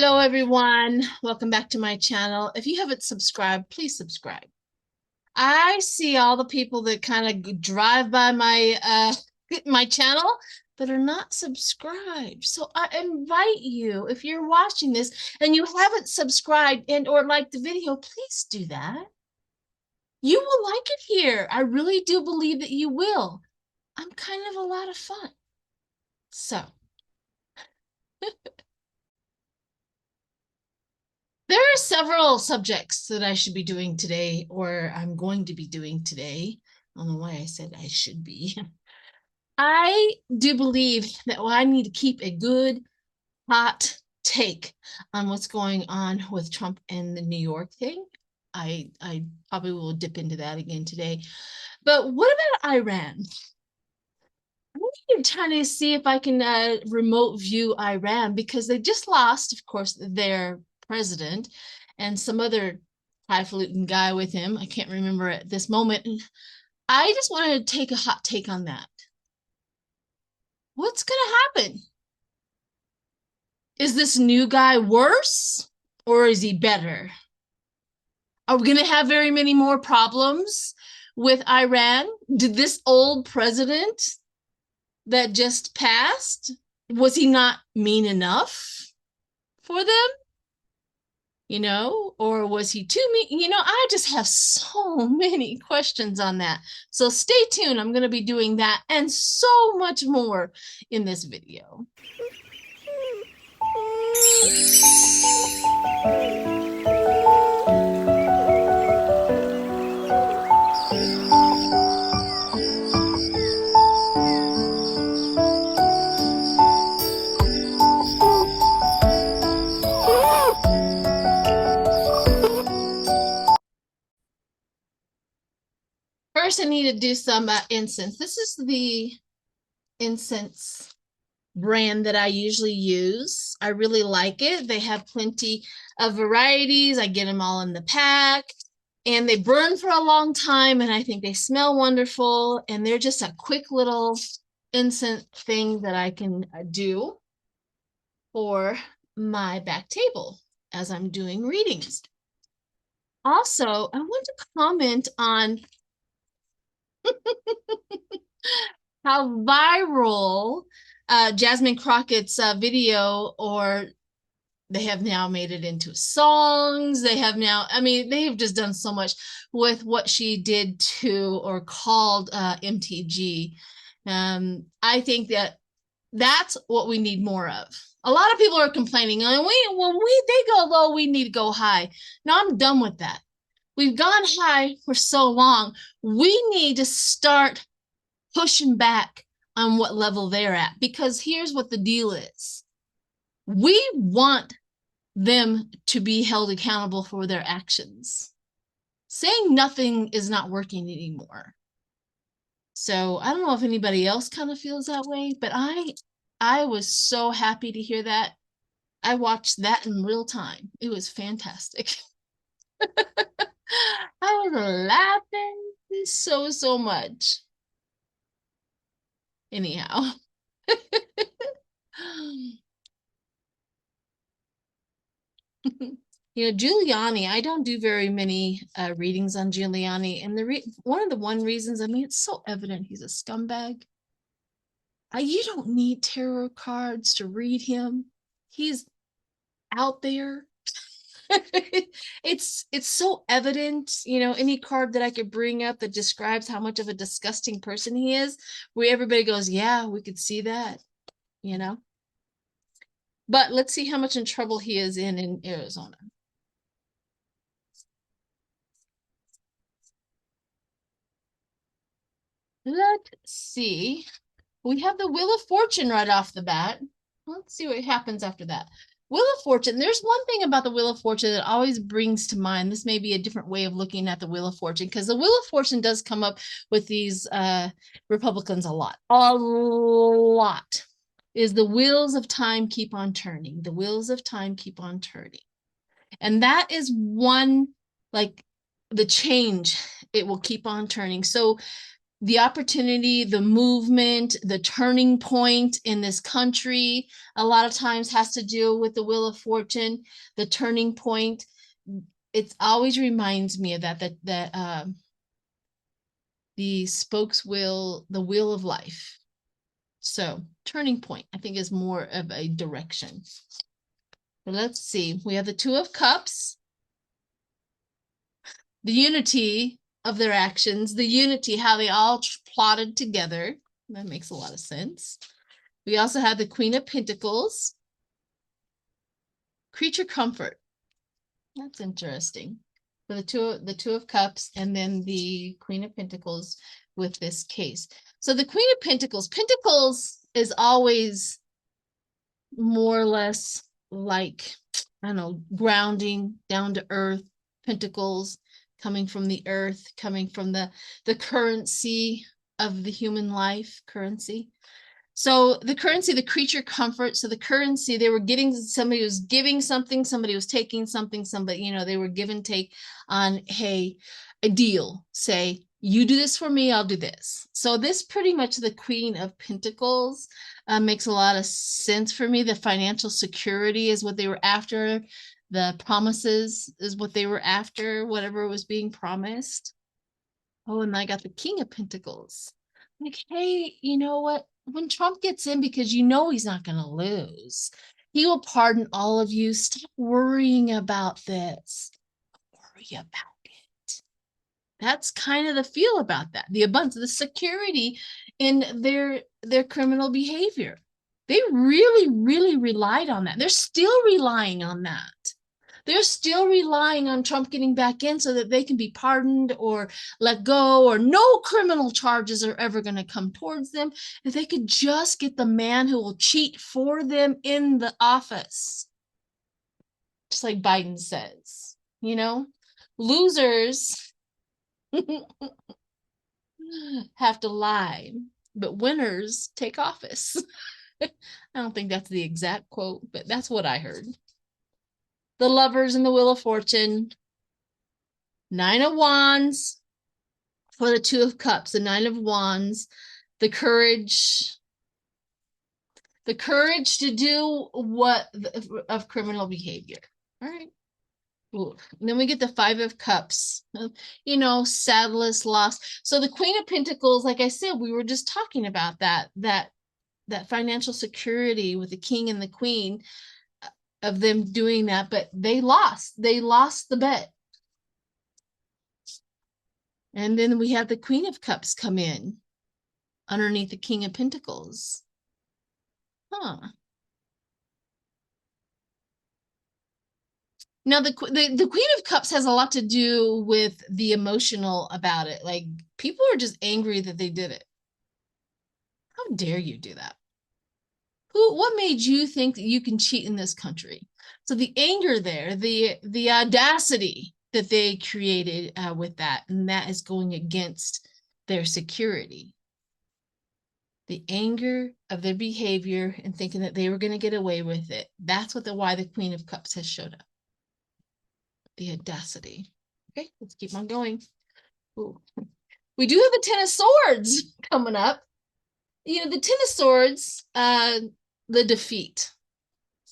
Hello, everyone. Welcome back to my channel. If you haven't subscribed, please subscribe. I see all the people that kind of drive by my channel that are not subscribed. So I invite you, if you're watching this and you haven't subscribed and or liked the video, please do that. You will like it here. I really do believe that you will. I'm kind of a lot of fun. So there are several subjects that I should be doing today, or I'm going to be doing today. I don't know why I said I should be. I do believe that I need to keep a good, hot take on what's going on with Trump and the New York thing. I probably will dip into that again today. But what about Iran? I'm trying to see if I can remote view Iran because they just lost, of course, their president and some other highfalutin guy with him. I can't remember at this moment. I just wanted to take a hot take on that. What's going to happen? Is this new guy worse or is he better? Are we going to have very many more problems with Iran? Did this old president that just passed, was he not mean enough for them? Or was he too mean? I just have so many questions on that. So stay tuned. I'm going to be doing that and so much more in this video. First, I need to do some incense. This is the incense brand that I usually use. I really like it. They have plenty of varieties. I get them all in the pack and they burn for a long time and I think they smell wonderful and they're just a quick little incense thing that I can do for my back table as I'm doing readings. Also, I want to comment on how viral Jasmine Crockett's video, or they have now made it into songs. They have now, they've just done so much with what she did to or called MTG. I think that that's what we need more of. A lot of people are complaining, they go low, we need to go high. No, I'm done with that. We've gone high for so long. We need to start pushing back on what level they're at, because here's what the deal is. We want them to be held accountable for their actions. Saying nothing is not working anymore. So I don't know if anybody else kind of feels that way, but I was so happy to hear that. I watched that in real time. It was fantastic. I was laughing so much. Anyhow. Giuliani, I don't do very many readings on Giuliani. And one of the reasons, it's so evident he's a scumbag. You don't need tarot cards to read him. He's out there. It's so evident, any card that I could bring up that describes how much of a disgusting person he is, where everybody goes, yeah, we could see that, But let's see how much in trouble he is in Arizona. Let's see. We have the Wheel of Fortune right off the bat. Let's see what happens after that. Wheel of Fortune. There's one thing about the Wheel of Fortune that always brings to mind. This may be a different way of looking at the Wheel of Fortune, because the Wheel of Fortune does come up with these Republicans a lot. A lot. Is the wheels of time keep on turning. The wheels of time keep on turning. And that is one, like the change, it will keep on turning. So the opportunity, the movement, the turning point in this country, a lot of times has to do with the Wheel of Fortune, the turning point. It always reminds me of that the spokes wheel, the wheel of life. So turning point, I think, is more of a direction. But let's see. We have the Two of Cups, the unity of their actions, the unity, how they all plotted together. That makes a lot of sense. We also have the Queen of Pentacles, creature comfort. That's interesting. For the two of Cups, and then the Queen of Pentacles with this case. So the Queen of Pentacles, Pentacles is always more or less like, I don't know, grounding, down to earth. Pentacles coming from the earth, coming from the currency of the human life, currency. So the currency, the creature comfort. So the currency, they were getting, somebody was giving something, somebody was taking something, somebody, you know, they were give and take on, hey, a deal. Say, you do this for me, I'll do this. So this pretty much the Queen of Pentacles makes a lot of sense for me. The financial security is what they were after. The promises is what they were after, whatever was being promised. Oh, and I got the King of Pentacles. Like, hey, you know what? When Trump gets in, because you know he's not going to lose, he will pardon all of you. Stop worrying about this. Worry about it. That's kind of the feel about that. The abundance, the security in their criminal behavior. They really, really relied on that. They're still relying on that. They're still relying on Trump getting back in so that they can be pardoned or let go, or no criminal charges are ever going to come towards them. If they could just get the man who will cheat for them in the office. Just like Biden says, you know, losers have to lie, but winners take office. I don't think that's the exact quote, but that's what I heard. The Lovers and the Wheel of Fortune, Nine of Wands for the Two of Cups, the Nine of Wands, the courage to do what of criminal behavior. All right. Ooh. And then we get the Five of Cups, you know, sadness, loss. So the Queen of Pentacles, like I said, we were just talking about that financial security with the King and the Queen, of them doing that, but they lost the bet. And then we have the Queen of Cups come in underneath the King of Pentacles. Now the Queen of Cups has a lot to do with the emotional about it. Like, people are just angry that they did it. How dare you do that? What made you think that you can cheat in this country? So the anger there, the audacity that they created with that, and that is going against their security. The anger of their behavior and thinking that they were going to get away with it. That's why the Queen of Cups has showed up. The audacity. Okay, let's keep on going. Ooh. We do have the Ten of Swords coming up. You know, the Ten of Swords, the defeat,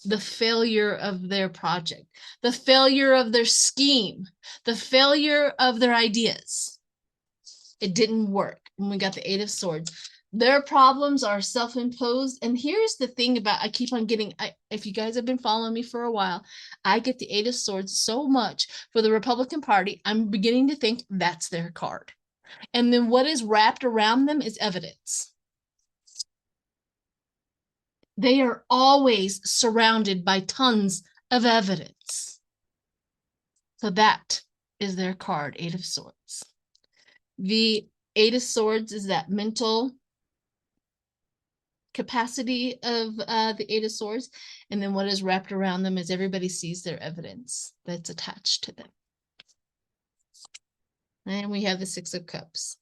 the failure of their project, the failure of their scheme, the failure of their ideas. It didn't work. And we got the Eight of Swords. Their problems are self-imposed. And here's the thing about, I keep on getting, if you guys have been following me for a while, I get the Eight of Swords so much for the Republican Party, I'm beginning to think that's their card. And then what is wrapped around them is evidence. They are always surrounded by tons of evidence. So that is their card, Eight of Swords. The Eight of Swords is that mental capacity of the Eight of Swords. And then what is wrapped around them is everybody sees their evidence that's attached to them. And we have the Six of Cups.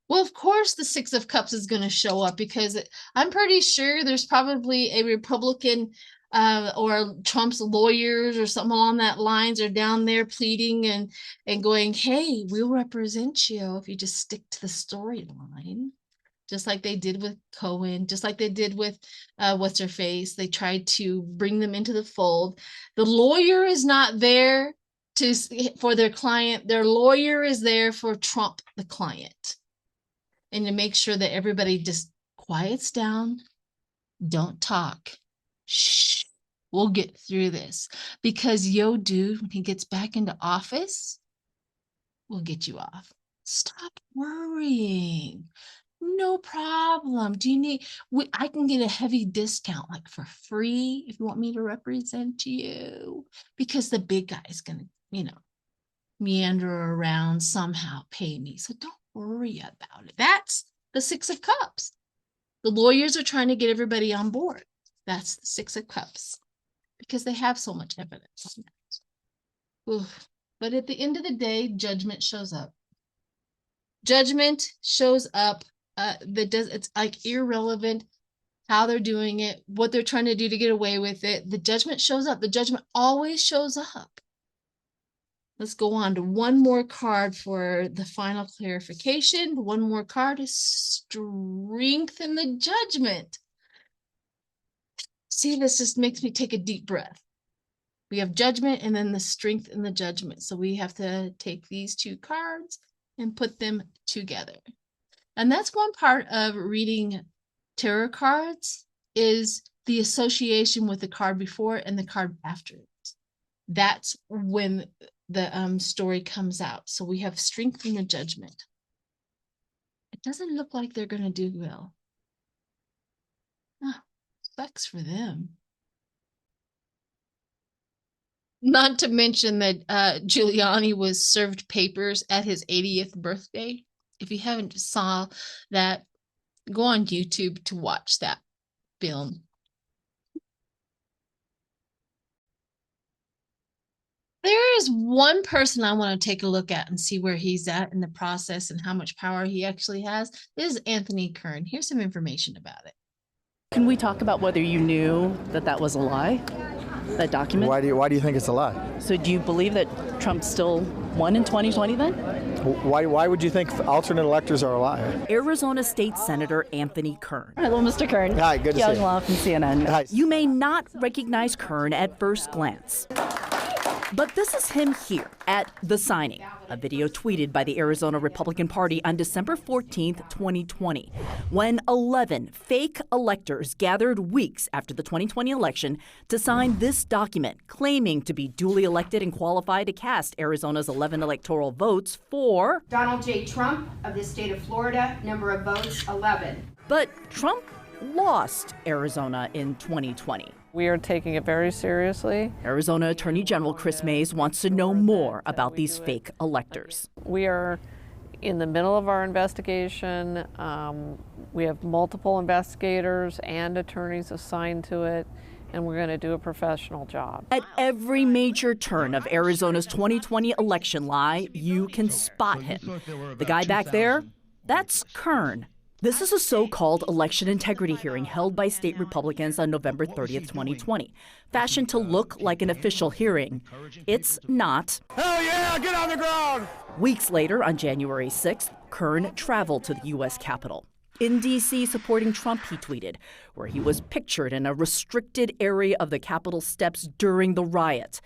Well, of course, the Six of Cups is going to show up, because I'm pretty sure there's probably a Republican or Trump's lawyers or something along that lines are down there pleading and going, hey, we'll represent you if you just stick to the storyline. Just like they did with Cohen, just like they did with what's her face. They tried to bring them into the fold. The lawyer is not there for their client. Their lawyer is there for Trump, the client, and to make sure that everybody just quiets down, don't talk. Shh, we'll get through this. Because yo, dude, when he gets back into office, we'll get you off. Stop worrying. No problem. Do you need, I can get a heavy discount, like for free, if you want me to represent you, because the big guy is going to, meander around, somehow pay me. So don't worry about it. That's the Six of Cups. The lawyers are trying to get everybody on board. That's the Six of Cups, because they have so much evidence on that. Oof. But at the end of the day, judgment shows up. Judgment shows up. It's like irrelevant how they're doing it, what they're trying to do to get away with it. The judgment shows up. The judgment always shows up. Let's go on to one more card for the final clarification. One more card is strength in the judgment. See, this just makes me take a deep breath. We have judgment and then the strength in the judgment. So we have to take these two cards and put them together. And that's one part of reading tarot cards, is the association with the card before and the card after it. That's when the story comes out. So we have strength in the judgment. It doesn't look like they're going to do well. Sucks for them. Not to mention that Giuliani was served papers at his 80th birthday. If you haven't saw that, go on YouTube to watch that film. There is one person I want to take a look at and see where he's at in the process and how much power he actually has. This is Anthony Kern. Here's some information about it. Can we talk about whether you knew that that was a lie, that document? Why do you think it's a lie? So do you believe that Trump still won in 2020 then? Why would you think alternate electors are a lie? Arizona State Senator Anthony Kern. Hello, Mr. Kern. Hi, good to see you. Law from CNN. Hi. You may not recognize Kern at first glance, but this is him here at the signing, a video tweeted by the Arizona Republican Party on December 14th, 2020, when 11 fake electors gathered weeks after the 2020 election to sign this document claiming to be duly elected and qualified to cast Arizona's 11 electoral votes for Donald J. Trump of the state of Florida, number of votes 11. But Trump lost Arizona in 2020. We are taking it very seriously. Arizona Attorney General Chris Mays wants to know more about these fake electors. We are in the middle of our investigation. We have multiple investigators and attorneys assigned to it, and we're going to do a professional job. At every major turn of Arizona's 2020 election lie, you can spot him. The guy back there, that's Kern. This is a so-called election integrity hearing held by state Republicans on November 30th, 2020. Fashioned to look like an official hearing, it's not. Hell yeah, get on the ground! Weeks later, on January 6th, Kern traveled to the U.S. Capitol. In D.C. supporting Trump, he tweeted, where he was pictured in a restricted area of the Capitol steps during the riot.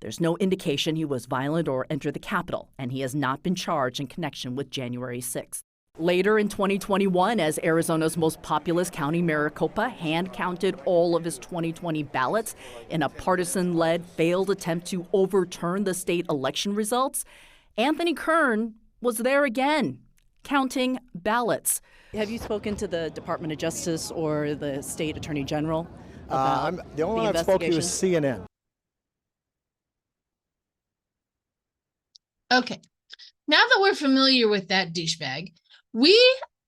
There's no indication he was violent or entered the Capitol, and he has not been charged in connection with January 6th. Later in 2021, as Arizona's most populous county, Maricopa, hand-counted all of his 2020 ballots in a partisan-led failed attempt to overturn the state election results, Anthony Kern was there again, counting ballots. Have you spoken to the Department of Justice or the state attorney general about the only one I've spoken to is CNN. Okay. Now that we're familiar with that douchebag,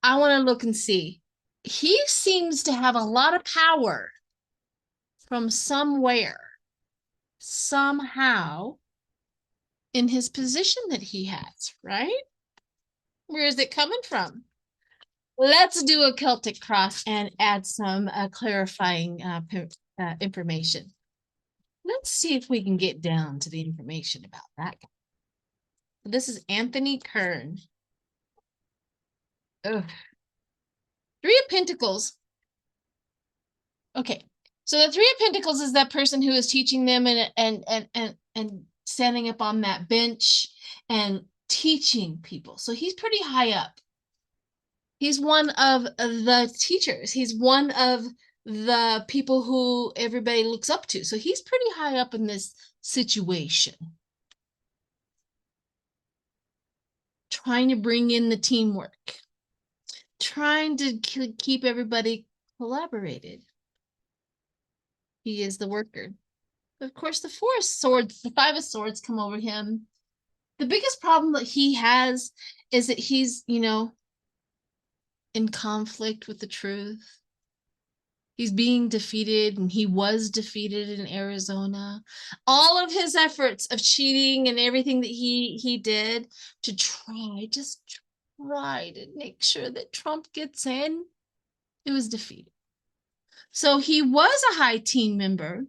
I want to look and see. He seems to have a lot of power from somewhere, somehow, in his position that he has, right? Where is it coming from? Let's do a Celtic cross and add some clarifying information. Let's see if we can get down to the information about that guy. This is Anthony Kern. Ugh. Three of Pentacles. Okay, so the Three of Pentacles is that person who is teaching them and standing up on that bench and teaching people. So he's pretty high up. He's one of the teachers. He's one of the people who everybody looks up to. So he's pretty high up in this situation. Trying to bring in the teamwork. Trying to keep everybody collaborated. He is the worker. Of course, the Four of Swords, the Five of Swords come over him. The biggest problem that he has is that he's, you know, in conflict with the truth. He's being defeated, and he was defeated in Arizona. All of his efforts of cheating and everything that he did to try to make sure that Trump gets in, it was defeated. So he was a high team member,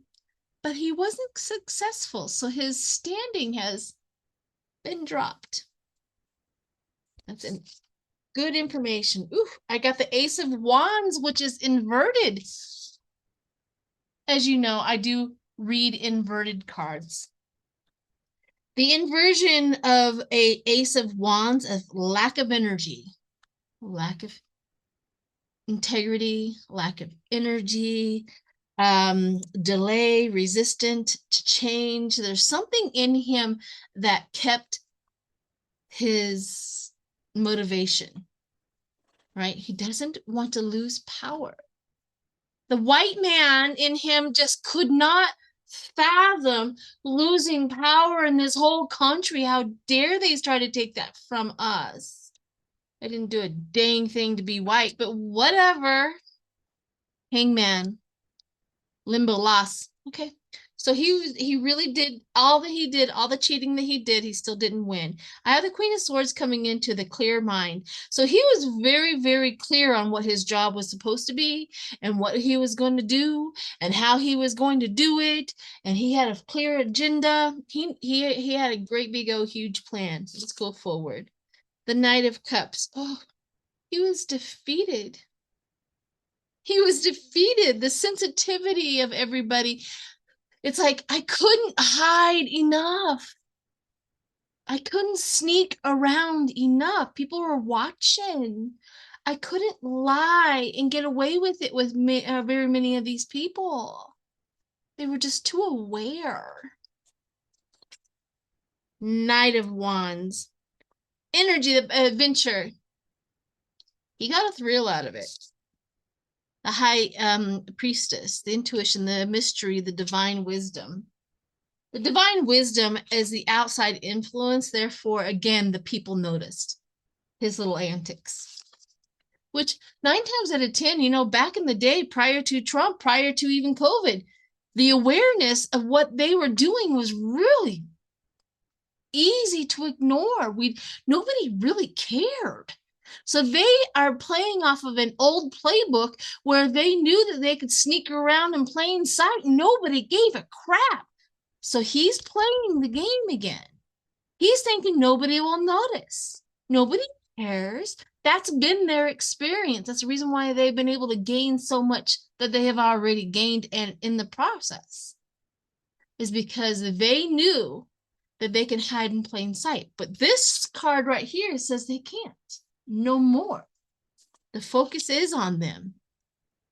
but he wasn't successful. So his standing has been dropped. That's good information. Ooh, I got the Ace of Wands, which is inverted. As you know, I do read inverted cards. The inversion of a Ace of Wands is lack of energy, lack of integrity, lack of energy, delay, resistant to change. There's something in him that kept his motivation, right? He doesn't want to lose power. The white man in him just could not fathom losing power in this whole country. How dare they try to take that from us? I didn't do a dang thing to be white, but whatever. Hangman. Limbo loss. Okay. So he really did all that he did, all the cheating that he did, he still didn't win. I have the Queen of Swords coming into the clear mind. So he was very, very clear on what his job was supposed to be and what he was going to do and how he was going to do it. And he had a clear agenda. He had a great big old huge plan. Let's go forward. The Knight of Cups. Oh, he was defeated. He was defeated. The sensitivity of everybody. It's like, I couldn't hide enough. I couldn't sneak around enough. People were watching. I couldn't lie and get away with it with very many of these people. They were just too aware. Knight of Wands. Energy, the adventure. He got a thrill out of it. The High Priestess, the intuition, the mystery, the divine wisdom. The divine wisdom is the outside influence. Therefore, again, the people noticed his little antics. Which 9 times out of 10, you know, back in the day, prior to Trump, prior to even COVID, the awareness of what they were doing was really easy to ignore. Nobody really cared. So they are playing off of an old playbook where they knew that they could sneak around in plain sight. Nobody gave a crap. So he's playing the game again. He's thinking nobody will notice. Nobody cares. That's been their experience. That's the reason why they've been able to gain so much that they have already gained, and in the process is because they knew that they can hide in plain sight. But this card right here says they can't. No more. The focus is on them.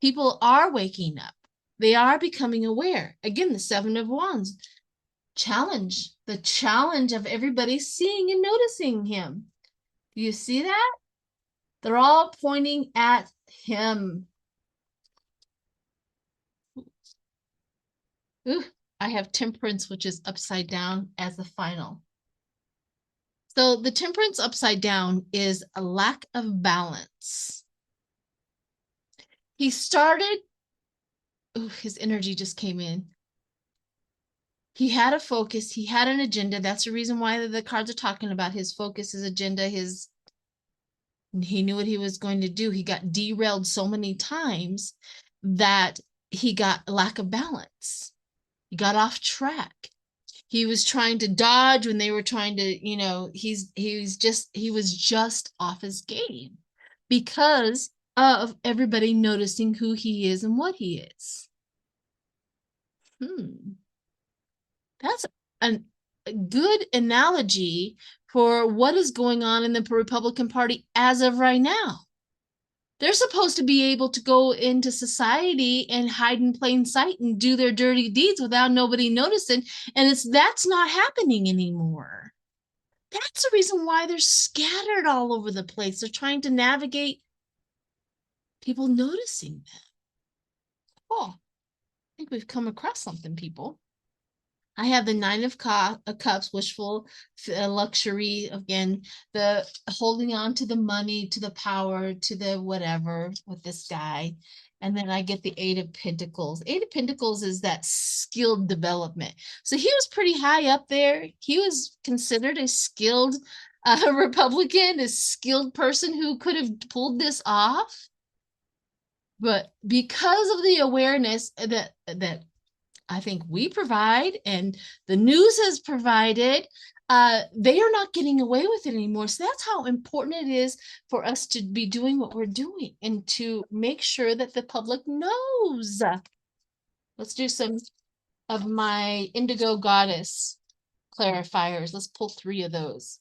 People are waking up. They are becoming aware. Again, the Seven of Wands. Challenge. The challenge of everybody seeing and noticing him. Do you see that? They're all pointing at him. Ooh, I have Temperance, which is upside down as the final. So the Temperance upside down is a lack of balance. He started, ooh, his energy just came in. He had a focus, he had an agenda. That's the reason why the cards are talking about his focus, his agenda, he knew what he was going to do. He got derailed so many times that he got a lack of balance. He got off track. He was trying to dodge when they were trying to, he was just off his game because of everybody noticing who he is and what he is. That's a good analogy for what is going on in the Republican Party as of right now. They're supposed to be able to go into society and hide in plain sight and do their dirty deeds without nobody noticing. And that's not happening anymore. That's the reason why they're scattered all over the place. They're trying to navigate people noticing them. Oh, I think we've come across something, people. I have the Nine of Cups, wishful luxury, again, the holding on to the money, to the power, to the whatever with this guy. And then I get the Eight of Pentacles. Eight of Pentacles is that skilled development. So he was pretty high up there. He was considered a skilled Republican, a skilled person who could have pulled this off. But because of the awareness that I think we provide and the news has provided, they are not getting away with it anymore. So that's how important it is for us to be doing what we're doing and to make sure that the public knows. Let's do some of my Indigo Goddess clarifiers. Let's pull 3 of those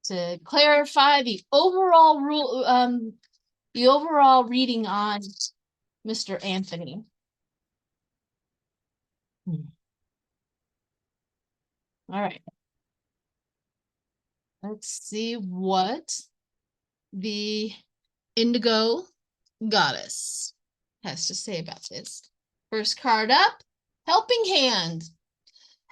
to clarify the overall rule, the overall reading on Mr. Anthony. All right. Let's see what the Indigo Goddess has to say about this. First card up, helping hand.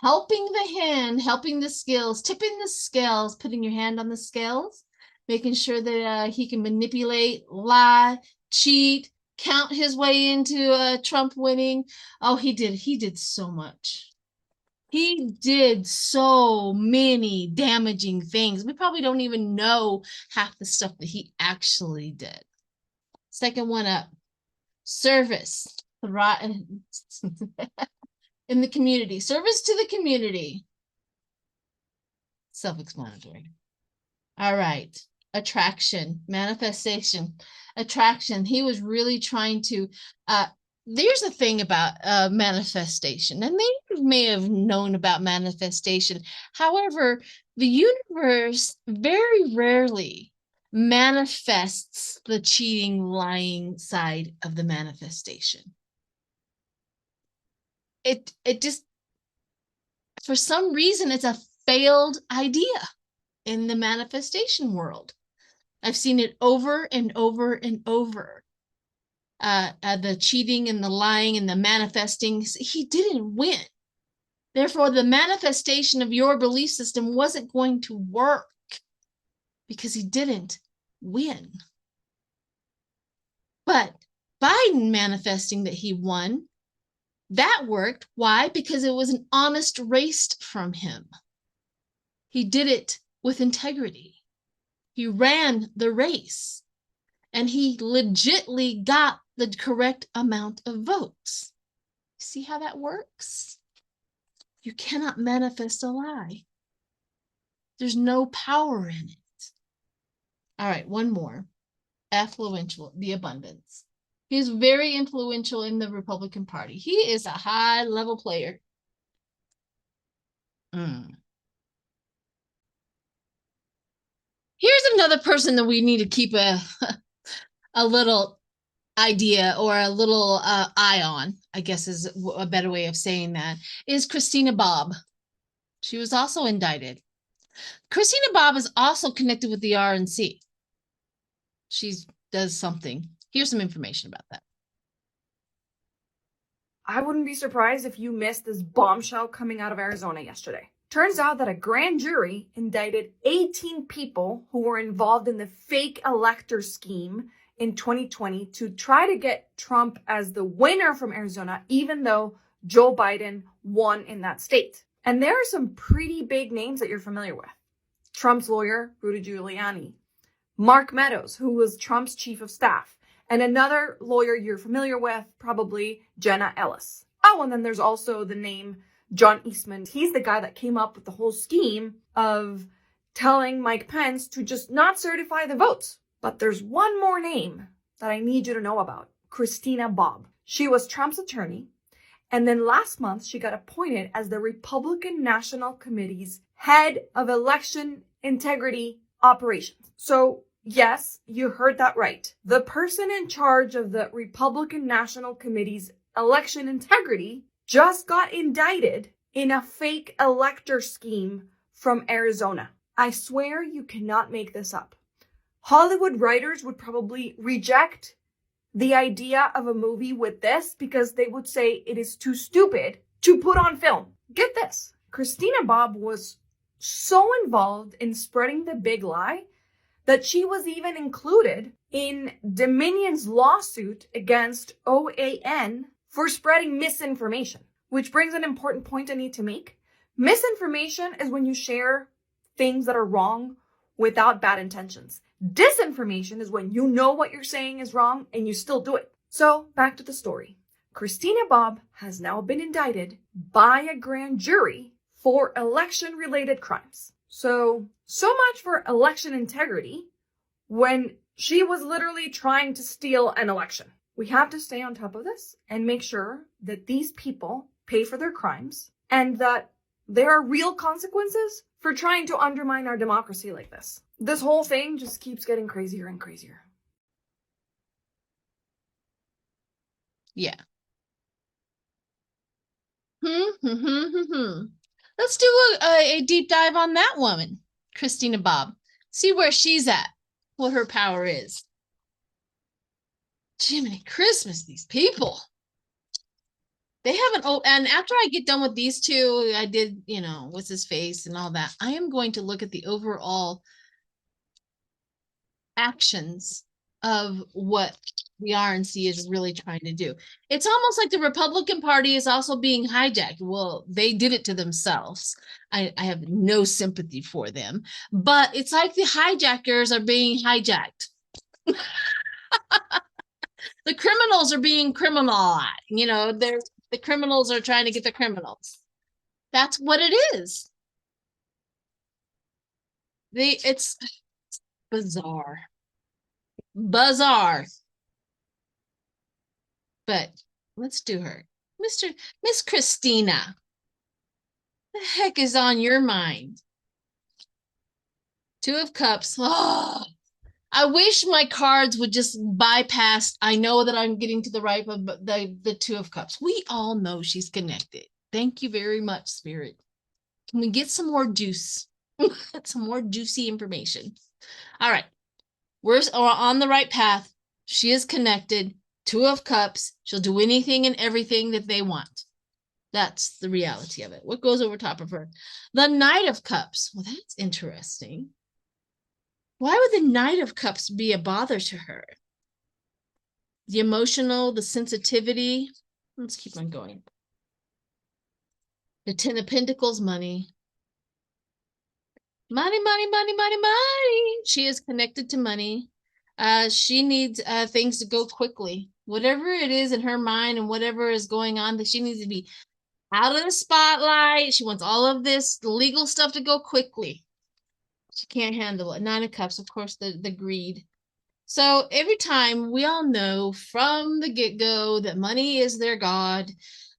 Helping the hand, helping the skills, tipping the scales, putting your hand on the scales, making sure that he can manipulate, lie, cheat, count his way into Trump winning. Oh, he did so much. He did so many damaging things. We probably don't even know half the stuff that he actually did. Second one up, service. In the community, service to the community. Self-explanatory. All right, attraction, manifestation, attraction. He was really trying to, there's a thing about manifestation, and they may have known about manifestation. However, the universe very rarely manifests the cheating, lying side of the manifestation. It just, for some reason, it's a failed idea in the manifestation world. I've seen it over and over and over. The cheating and the lying and the manifesting, he didn't win. Therefore, the manifestation of your belief system wasn't going to work because he didn't win. But Biden manifesting that he won, that worked. Why? Because it was an honest race from him. He did it with integrity. He ran the race, and he legitimately got the correct amount of votes. See how that works? You cannot manifest a lie. There's no power in it. All right, one more. Affluential, the abundance. He's very influential in the Republican Party. He is a high-level player. Here's another person that we need to keep a little idea or a little eye on, I guess is a better way of saying that, is Christina Bobb. She was also indicted. Christina Bobb is also connected with the RNC. She does something. Here's some information about that. I wouldn't be surprised if you missed this bombshell coming out of Arizona yesterday. Turns out that a grand jury indicted 18 people who were involved in the fake elector scheme in 2020 to try to get Trump as the winner from Arizona, even though Joe Biden won in that state. And there are some pretty big names that you're familiar with. Trump's lawyer, Rudy Giuliani. Mark Meadows, who was Trump's chief of staff. And another lawyer you're familiar with, probably Jenna Ellis. Oh, and then there's also the name John Eastman. He's the guy that came up with the whole scheme of telling Mike Pence to just not certify the votes. But there's one more name that I need you to know about. Christina Bobb. She was Trump's attorney. And then last month, she got appointed as the Republican National Committee's head of election integrity operations. So yes, you heard that right. The person in charge of the Republican National Committee's election integrity just got indicted in a fake elector scheme from Arizona. I swear you cannot make this up. Hollywood writers would probably reject the idea of a movie with this because they would say it is too stupid to put on film. Get this. Christina Bobb was so involved in spreading the big lie that she was even included in Dominion's lawsuit against OAN for spreading misinformation. Which brings an important point I need to make. Misinformation is when you share things that are wrong without bad intentions. Disinformation is when you know what you're saying is wrong and you still do it. So back to the story. Christina Bobb has now been indicted by a grand jury for election-related crimes. So much for election integrity when she was literally trying to steal an election. We have to stay on top of this and make sure that these people pay for their crimes and that there are real consequences for trying to undermine our democracy like this. This whole thing just keeps getting crazier and crazier. Yeah. Let's do a deep dive on that woman, Christina Bobb. See where she's at, what her power is. Jiminy Christmas, these people. They haven't, and after I get done with these two, I did, what's his face and all that. I am going to look at the overall actions of what the RNC is really trying to do. It's almost like the Republican Party is also being hijacked. Well, they did it to themselves. I have no sympathy for them, but it's like the hijackers are being hijacked. The criminals are being criminalized. The criminals are trying to get the criminals. That's what it is. It's bizarre. Bizarre. But let's do her. Miss Christina. The heck is on your mind? Two of Cups. Oh, I wish my cards would just bypass. I know that I'm getting to the right, but the Two of Cups. We all know she's connected. Thank you very much, Spirit. Can we get some more juice? Some more juicy information. All right. We're on the right path. She is connected. Two of Cups. She'll do anything and everything that they want. That's the reality of it. What goes over top of her? The Knight of Cups. Well, that's interesting. Why would the Knight of Cups be a bother to her? The emotional, the sensitivity. Let's keep on going. The Ten of Pentacles, money. Money, money, money, money, money. She is connected to money. She needs things to go quickly. Whatever it is in her mind and whatever is going on, that she needs to be out of the spotlight. She wants all of this legal stuff to go quickly. She can't handle it. Nine of Cups, of course, the greed. So every time, we all know from the get-go that money is their god,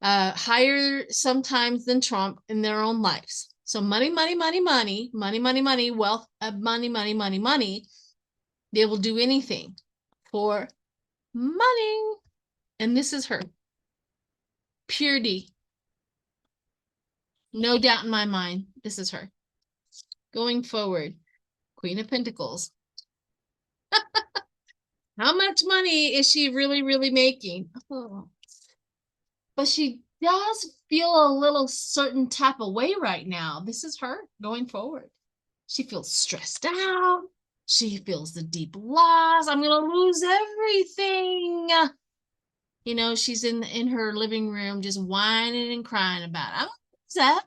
higher sometimes than Trump in their own lives. So money, money, money, money, money, money, money, wealth, money, money, money, money. They will do anything for money. And this is her. Purity. No doubt in my mind, this is her. Going forward, Queen of Pentacles. How much money is she really, really making? Oh. But she does feel a little certain type of way right now. This is her going forward. She feels stressed out. She feels the deep loss. I'm going to lose everything. She's in her living room just whining and crying about it. I'm upset.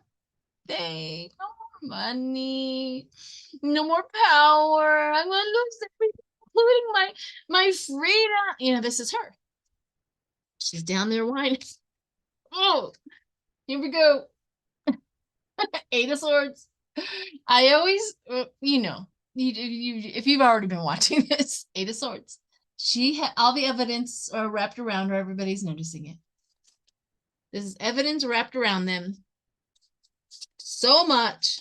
They no more money, no more power. I'm going to lose everything. including my freedom. You know, this is her. She's down there whining. Oh, here we go. Eight of Swords. I always, you know, if you've already been watching this, Eight of Swords. She had all the evidence wrapped around her. Everybody's noticing it. This is evidence wrapped around them. So much.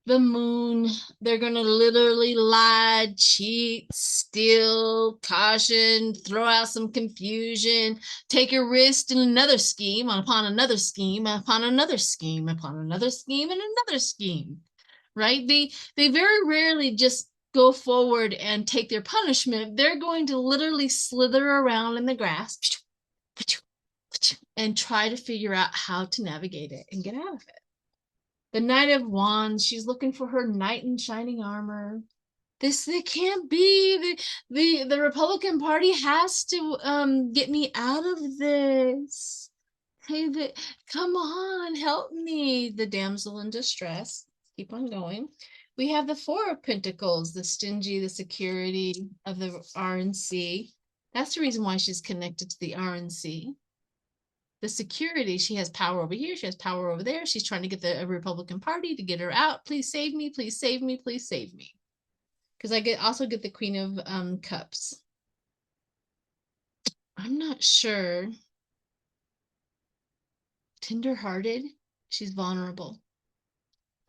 The Moon. They're going to literally lie, cheat, steal, caution, throw out some confusion, take a risk in another scheme upon another scheme upon another scheme upon another scheme and another scheme. Right? They very rarely just go forward and take their punishment. They're going to literally slither around in the grass and try to figure out how to navigate it and get out of it. The Knight of Wands, she's looking for her knight in shining armor. It can't be. The Republican Party has to get me out of this. Hey, come on, help me. The damsel in distress. Keep on going. We have the Four of Pentacles, the stingy, the security of the RNC. That's the reason why she's connected to the RNC. The security, she has power over here, she has power over there. She's trying to get the Republican Party to get her out. Please save me, please save me, please save me. Because I also get the Queen of Cups. I'm not sure. Tender-hearted, she's vulnerable.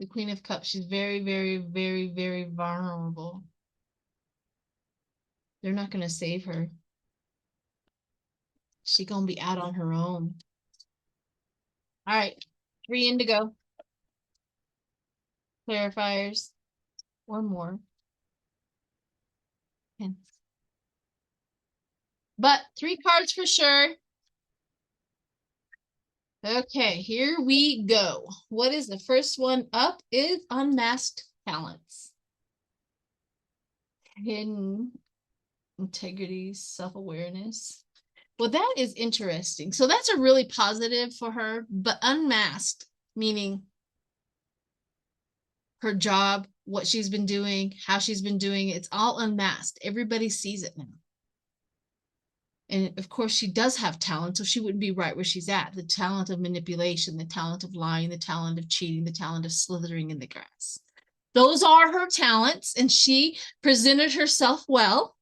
The Queen of Cups, she's very, very, very, very vulnerable. They're not going to save her. She's going to be out on her own. All right, 3 indigo. Clarifiers. Or more. And but 3 cards for sure. Okay, here we go. What is the first one up? Is unmasked talents. Hidden integrity, self-awareness. Well, that is interesting. So that's a really positive for her, but unmasked, meaning her job, what she's been doing, how she's been doing it, it's all unmasked. Everybody sees it now. And of course, she does have talent, so she wouldn't be right where she's at. The talent of manipulation, the talent of lying, the talent of cheating, the talent of slithering in the grass. Those are her talents, and she presented herself well.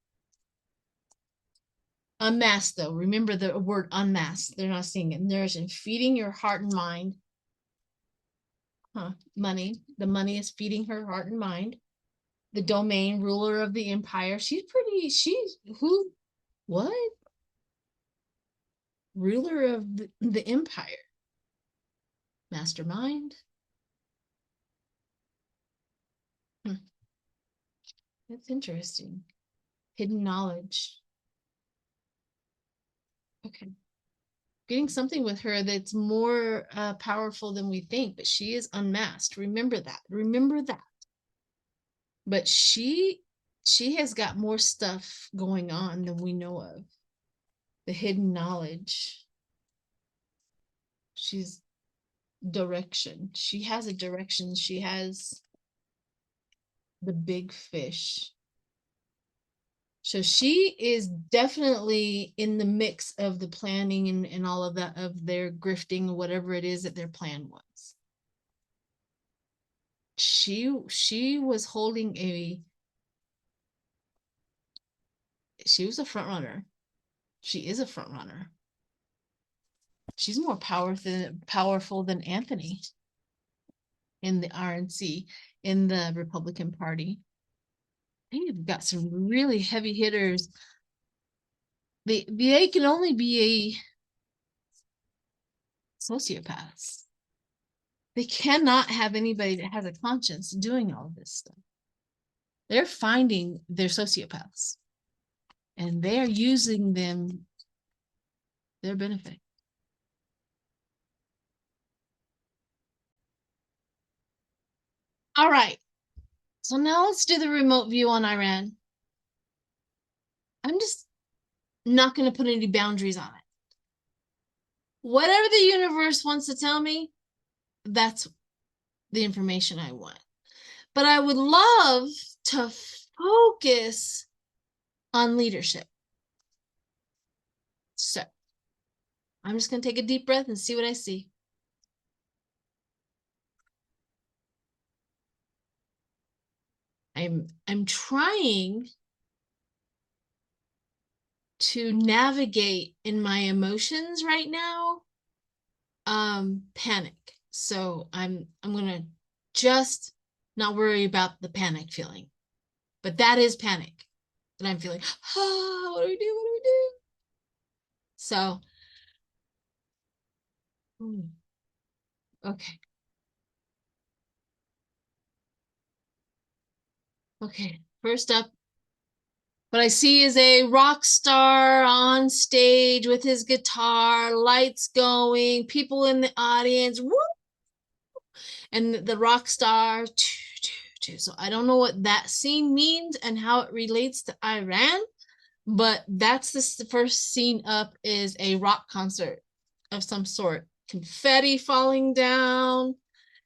Unmasked, though. Remember the word unmasked. They're not seeing it. Nourishing, feeding your heart and mind. Money. The money is feeding her heart and mind. The domain, ruler of the empire. Who? What? Ruler of the empire. Mastermind. That's interesting. Hidden knowledge. Okay. Getting something with her that's more powerful than we think, but she is unmasked. Remember that. Remember that. But she has got more stuff going on than we know of. The hidden knowledge. She's direction. She has a direction. She has the big fish. So she is definitely in the mix of the planning and all of that, of their grifting, whatever it is that their plan was. She was holding she was a front runner. She is a front runner. She's more powerful than Anthony in the RNC, in the Republican Party. They've got some really heavy hitters. They can only be a sociopath. They cannot have anybody that has a conscience doing all of this stuff. They're finding their sociopaths, and they are using them their benefit. All right. So now let's do the remote view on Iran. I'm just not going to put any boundaries on it. Whatever the universe wants to tell me, that's the information I want. But I would love to focus on leadership. So I'm just going to take a deep breath and see what I see. I'm trying to navigate in my emotions right now, panic. So I'm gonna just not worry about the panic feeling, but that is panic that I'm feeling. Oh, what do we do? What do we do? So, okay. Okay, first up, what I see is a rock star on stage with his guitar, lights going, people in the audience, woo! And the rock star. So I don't know what that scene means and how it relates to Iran, but that's the first scene up is a rock concert of some sort. Confetti falling down.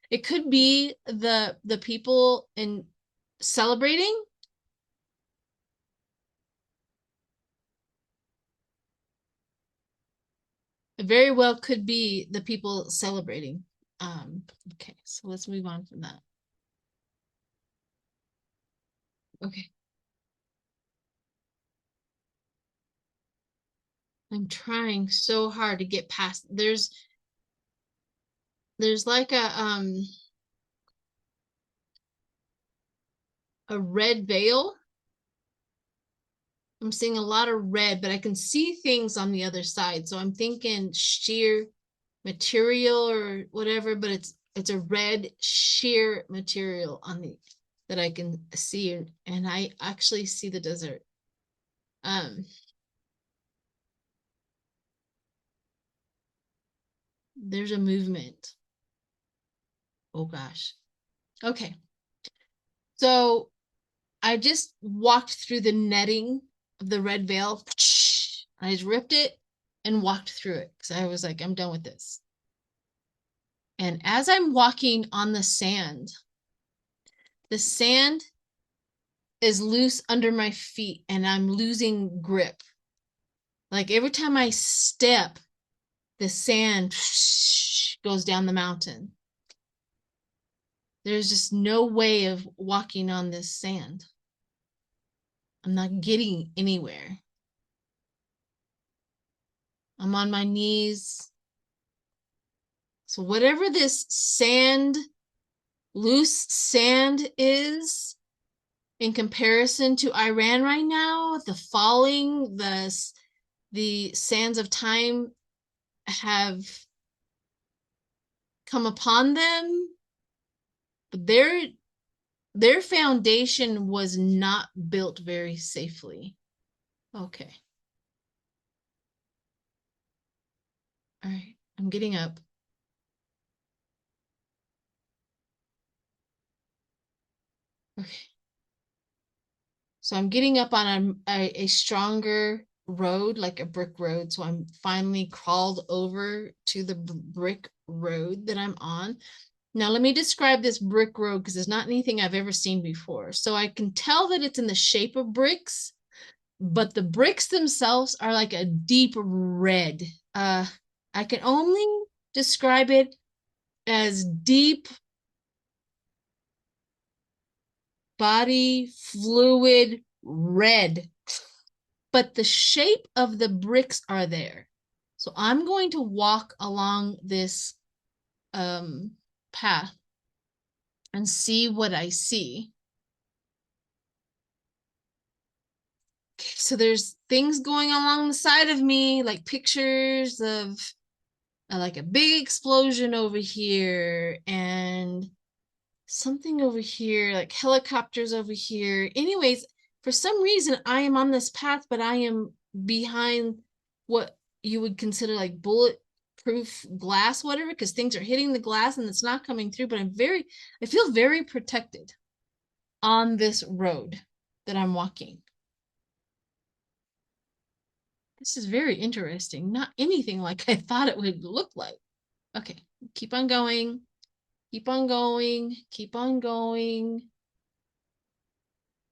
It could be the people in celebrating. It very well could be the people celebrating. Okay, so let's move on from that. Okay. I'm trying so hard to get past. There's like a red veil. I'm seeing a lot of red, but I can see things on the other side. So I'm thinking sheer material or whatever, but it's a red sheer material on the that I can see, and I actually see the desert. There's a movement. Oh gosh. Okay. So I just walked through the netting of the red veil. I just ripped it and walked through it because I was like, I'm done with this. And as I'm walking on the sand is loose under my feet and I'm losing grip. Like every time I step, the sand goes down the mountain. There's just no way of walking on this sand. I'm not getting anywhere. I'm on my knees. So whatever this sand, loose sand is in comparison to Iran right now, the falling, the sands of time have come upon them, but their foundation was not built very safely. Okay. All right, I'm getting up. Okay. So I'm getting up on a stronger road, like a brick road. So I'm finally crawled over to the brick road that I'm on. Now, let me describe this brick road because it's not anything I've ever seen before. So I can tell that it's in the shape of bricks, but the bricks themselves are like a deep red. I can only describe it as deep body fluid red, but the shape of the bricks are there. So I'm going to walk along this path and see what I see. Okay, so there's things going along the side of me, like pictures of like a big explosion over here and something over here, like helicopters over here. Anyways, for some reason, I am on this path, but I am behind what you would consider like bulletproof glass, whatever, because things are hitting the glass and it's not coming through. But I feel very protected on this road that I'm walking. This is very interesting. Not anything like I thought it would look like. Okay, keep on going. Keep on going. Keep on going.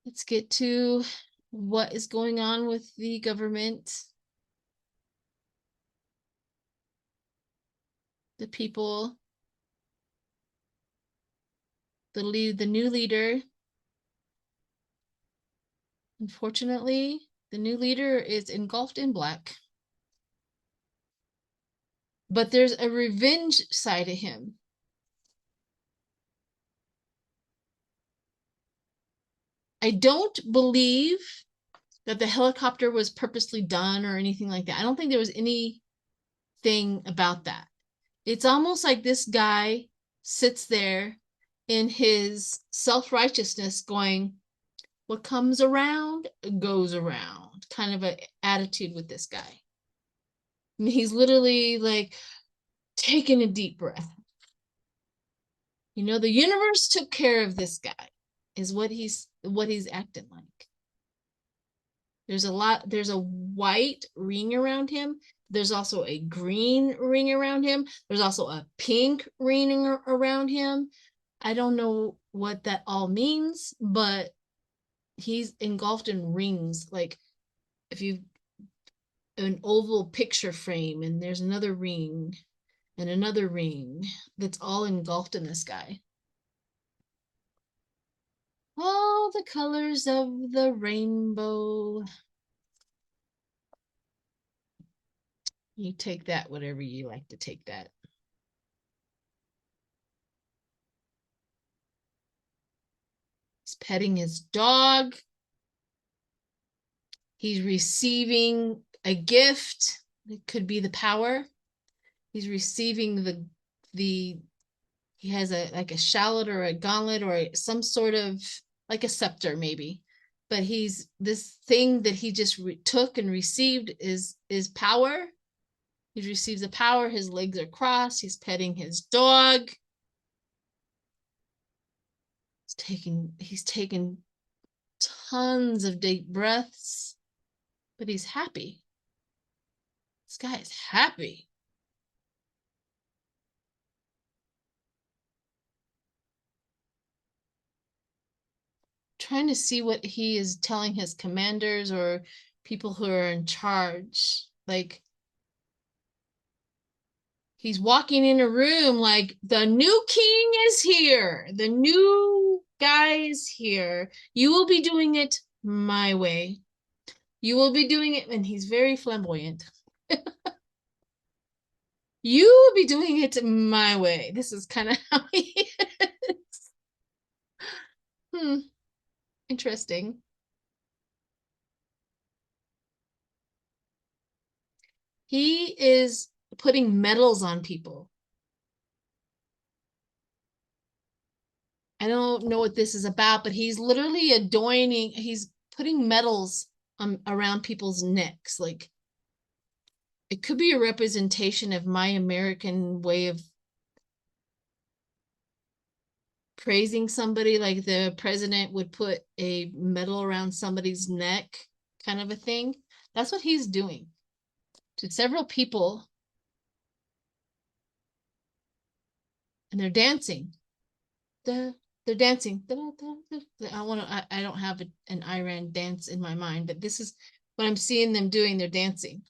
Let's get to what is going on with the government, the people, the new leader. Unfortunately, the new leader is engulfed in black. But there's a revenge side to him. I don't believe that the helicopter was purposely done or anything like that. I don't think there was anything about that. It's almost like this guy sits there in his self-righteousness going, what comes around goes around, kind of an attitude with this guy. And he's literally like taking a deep breath. You know, the universe took care of this guy, is what he's acting like. There's a white ring around him. There's also a green ring around him. There's also a pink ring around him. I don't know what that all means, but he's engulfed in rings. Like if you an oval picture frame and there's another ring and another ring that's all engulfed in this guy. All the colors of the rainbow. You take that, whatever you like to take that. He's petting his dog. He's receiving a gift. It could be the power. He's receiving he has like a shallot or a gauntlet or some sort of like a scepter maybe. But this thing that he just took and received is power. He receives the power. His legs are crossed. He's petting his dog. He's taking tons of deep breaths, but he's happy. This guy is happy. Trying to see what he is telling his commanders or people who are in charge. Like he's walking in a room like the new king is here. The new guy is here. You will be doing it my way. You will be doing it, and he's very flamboyant. You will be doing it my way. This is kind of how he is. Interesting. He is putting medals on people. I don't know what this is about, but he's literally he's putting medals around people's necks. Like it could be a representation of my American way of praising somebody, like the president would put a medal around somebody's neck, kind of a thing. That's what he's doing to several people. And they're dancing. They're dancing. I don't have an Iran dance in my mind, but this is what I'm seeing them doing. They're dancing.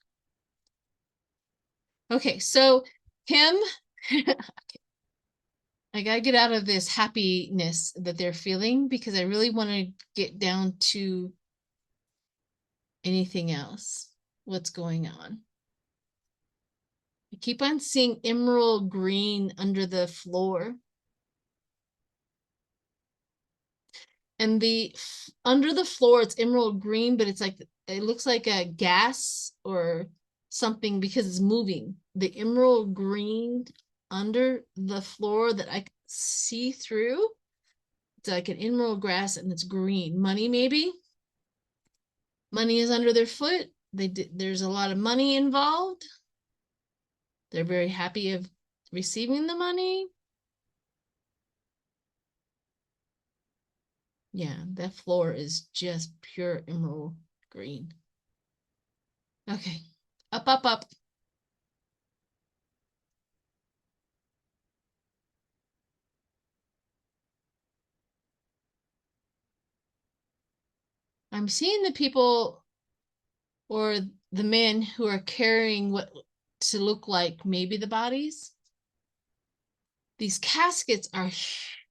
Okay, so him, I gotta get out of this happiness that they're feeling because I really want to get down to anything else. What's going on? I keep on seeing emerald green under the floor. And under the floor, it's emerald green, but it's like, it looks like a gas or something because it's moving. The emerald green under the floor that I see through, it's like an emerald grass and it's green. Money, maybe? Money is under their foot. There's a lot of money involved. They're very happy of receiving the money. Yeah, that floor is just pure emerald green. Okay, up, up, up. I'm seeing the people or the men who are carrying what to look like maybe the bodies. These caskets are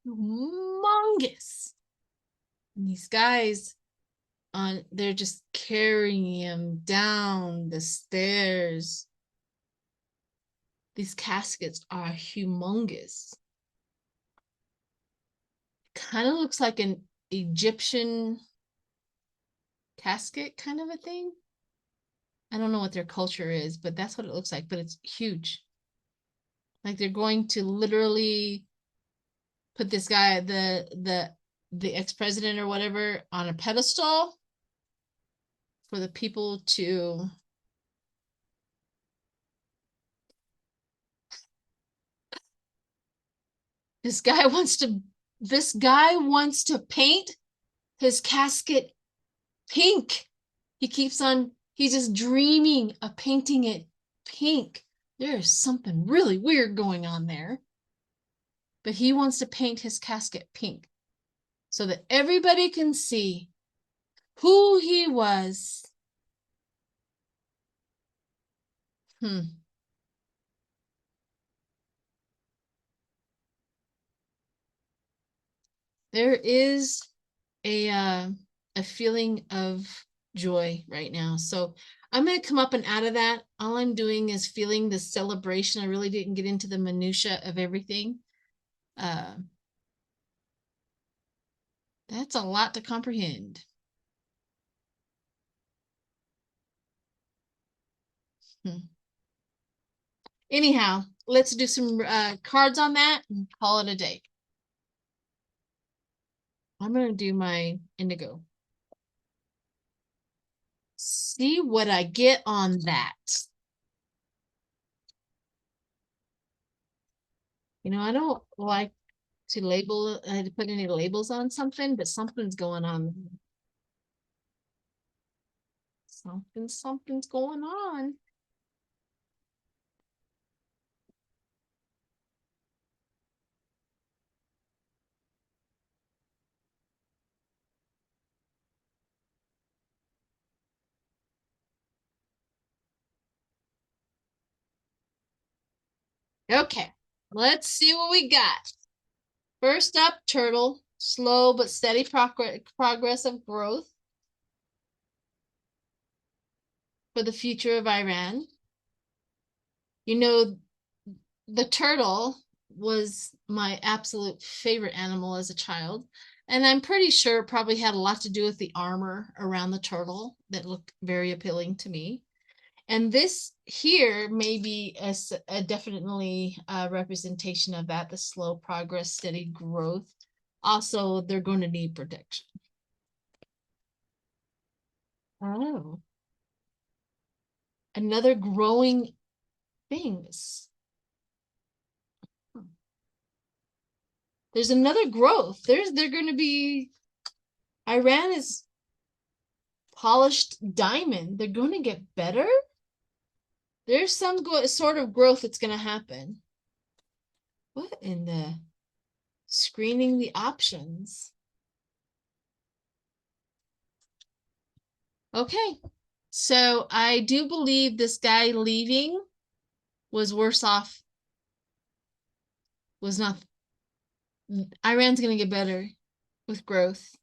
humongous. And these guys they're just carrying him down the stairs. These caskets are humongous. Kind of looks like an Egyptian casket kind of a thing. I don't know what their culture is, but that's what it looks like, but it's huge. Like they're going to literally put this guy, the ex-president or whatever, on a pedestal for the people to this guy wants to paint his casket pink. He's just dreaming of painting it pink. There's something really weird going on there. But he wants to paint his casket pink so that everybody can see who he was. There is a feeling of joy right now. So I'm going to come up and out of that. All I'm doing is feeling the celebration. I really didn't get into the minutia of everything. That's a lot to comprehend. Anyhow, let's do some cards on that and call it a day. I'm going to do my indigo. See what I get on that. You know, I don't like to put any labels on something, but something's going on. Something's going on. Okay, let's see what we got. First up, turtle, slow but steady progress of growth for the future of Iran. You know, the turtle was my absolute favorite animal as a child. And I'm pretty sure it probably had a lot to do with the armor around the turtle that looked very appealing to me. And this here may be a definitely a representation of that, the slow progress, steady growth. Also, they're going to need protection. Oh. Another growing things. There's another growth. They're going to be, Iran is polished diamond. They're going to get better. There's some sort of growth that's going to happen. What in the screening the options? Okay, so I do believe this guy leaving was worse off. Was not. Iran's going to get better with growth,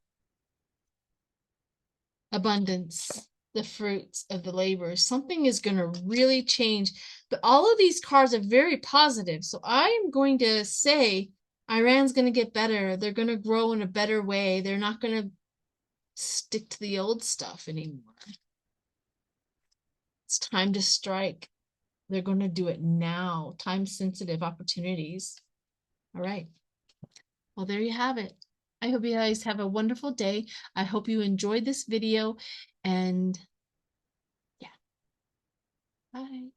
abundance, the fruits of the labor. Something is going to really change. But all of these cards are very positive. So I am going to say Iran's going to get better. They're going to grow in a better way. They're not going to stick to the old stuff anymore. It's time to strike. They're going to do it now. Time-sensitive opportunities. All right. Well, there you have it. I hope you guys have a wonderful day. I hope you enjoyed this video, and yeah. Bye.